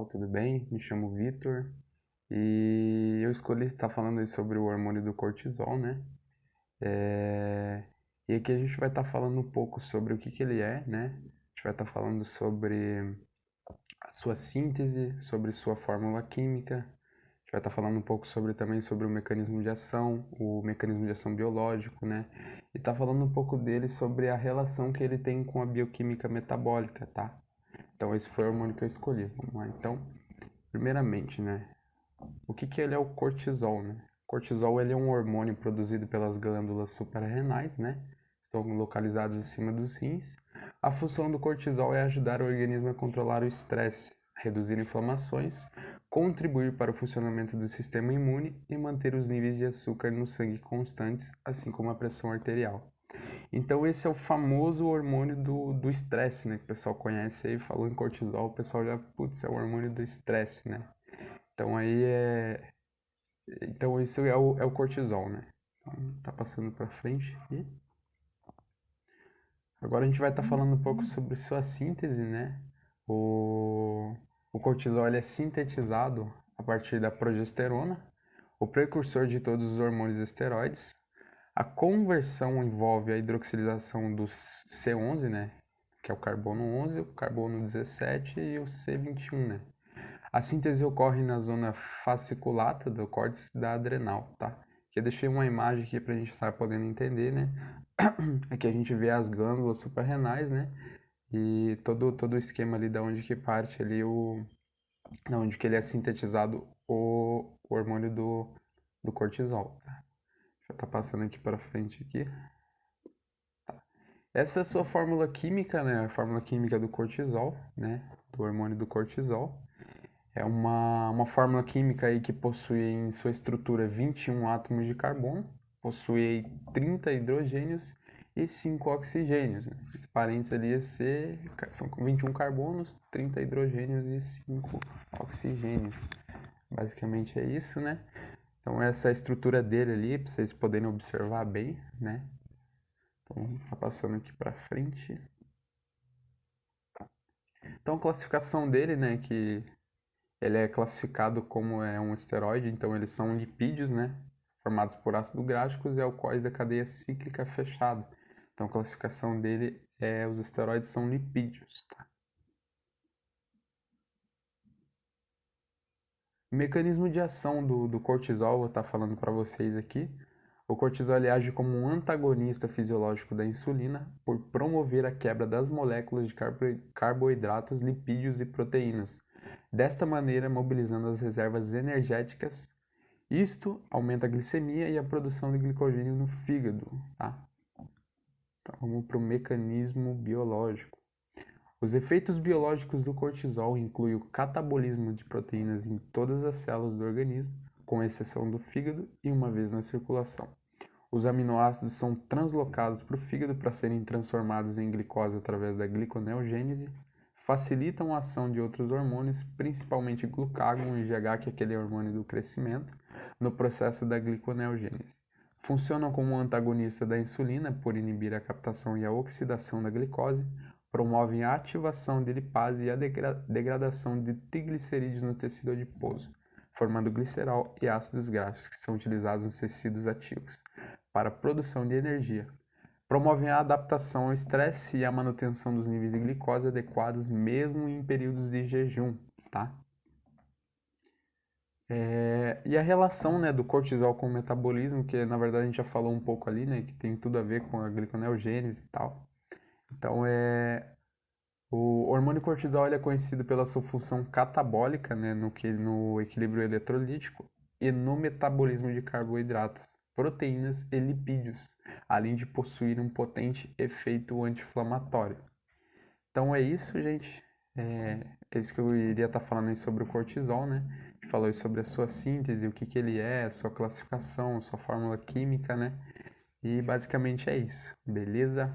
Tudo bem? Me chamo Vitor e eu escolhi estar falando aí sobre o hormônio do cortisol, né? E aqui a gente vai estar falando um pouco sobre o que ele é, né? A gente vai estar falando sobre a sua síntese, sobre sua fórmula química. A gente vai estar falando um pouco também sobre o mecanismo de ação biológico, né? E tá falando um pouco dele sobre a relação que ele tem com a bioquímica metabólica, tá? Então esse foi o hormônio que eu escolhi. Vamos lá, então. Primeiramente, né? O que ele é o cortisol, né? O cortisol ele é um hormônio produzido pelas glândulas suprarrenais, né? Estão localizadas acima dos rins. A função do cortisol é ajudar o organismo a controlar o estresse, reduzir inflamações, contribuir para o funcionamento do sistema imune e manter os níveis de açúcar no sangue constantes, assim como a pressão arterial. Então esse é o famoso hormônio do estresse, né? Que o pessoal conhece aí, falou em cortisol, o pessoal já, putz, é o hormônio do estresse, né? Então aí é. Então isso é o cortisol, né? Então, tá passando para frente aqui. Agora a gente vai estar falando um pouco sobre sua síntese, né? O cortisol ele é sintetizado a partir da progesterona, o precursor de todos os hormônios esteroides. A conversão envolve a hidroxilização do C11, né? Que é o carbono 11, o carbono 17 e o C21, né? A síntese ocorre na zona fasciculata do córtex da adrenal, tá? Que eu deixei uma imagem aqui para a gente estar podendo entender, né? Aqui a gente vê as glândulas suprarrenais, né? E todo o esquema ali da onde que parte ali da onde que ele é sintetizado o hormônio do cortisol, tá? Já tá passando aqui para frente aqui. Essa é a sua fórmula química, né? A fórmula química do cortisol, né? Do hormônio do cortisol. É uma fórmula química aí que possui em sua estrutura 21 átomos de carbono, possui 30 hidrogênios e 5 oxigênios. Né? Os parentes ali são 21 carbonos, 30 hidrogênios e 5 oxigênios. Basicamente é isso, né? Então essa é a estrutura dele ali, para vocês poderem observar bem, né? Então, tá passando aqui para frente. Então a classificação dele, né, que ele é classificado como um esteroide, então eles são lipídios, né? Formados por ácidos gráficos e alcoóis da cadeia cíclica fechada. Então a classificação dele os esteroides são lipídios. Tá? O mecanismo de ação do cortisol, vou estar falando para vocês aqui. O cortisol ele age como um antagonista fisiológico da insulina por promover a quebra das moléculas de carboidratos, lipídios e proteínas. Desta maneira, mobilizando as reservas energéticas. Isto aumenta a glicemia e a produção de glicogênio no fígado. Tá? Então, vamos para o mecanismo biológico. Os efeitos biológicos do cortisol incluem o catabolismo de proteínas em todas as células do organismo, com exceção do fígado e uma vez na circulação. Os aminoácidos são translocados para o fígado para serem transformados em glicose através da gliconeogênese, facilitam a ação de outros hormônios, principalmente glucagon e GH, que é aquele hormônio do crescimento, no processo da gliconeogênese. Funcionam como um antagonista da insulina por inibir a captação e a oxidação da glicose, promovem a ativação de lipase e a degradação de triglicerídeos no tecido adiposo, formando glicerol e ácidos graxos, que são utilizados nos tecidos ativos para a produção de energia. Promovem a adaptação ao estresse e a manutenção dos níveis de glicose adequados mesmo em períodos de jejum, tá? E a relação, né, do cortisol com o metabolismo, que na verdade a gente já falou um pouco ali, né, que tem tudo a ver com a gliconeogênese e tal. Então, o hormônio cortisol ele é conhecido pela sua função catabólica, né, no equilíbrio eletrolítico e no metabolismo de carboidratos, proteínas e lipídios, além de possuir um potente efeito anti-inflamatório. Então é isso, gente. É isso que eu iria estar falando aí sobre o cortisol, né? A gente falou aí sobre a sua síntese, o que ele é, a sua classificação, a sua fórmula química, né? E basicamente é isso, beleza?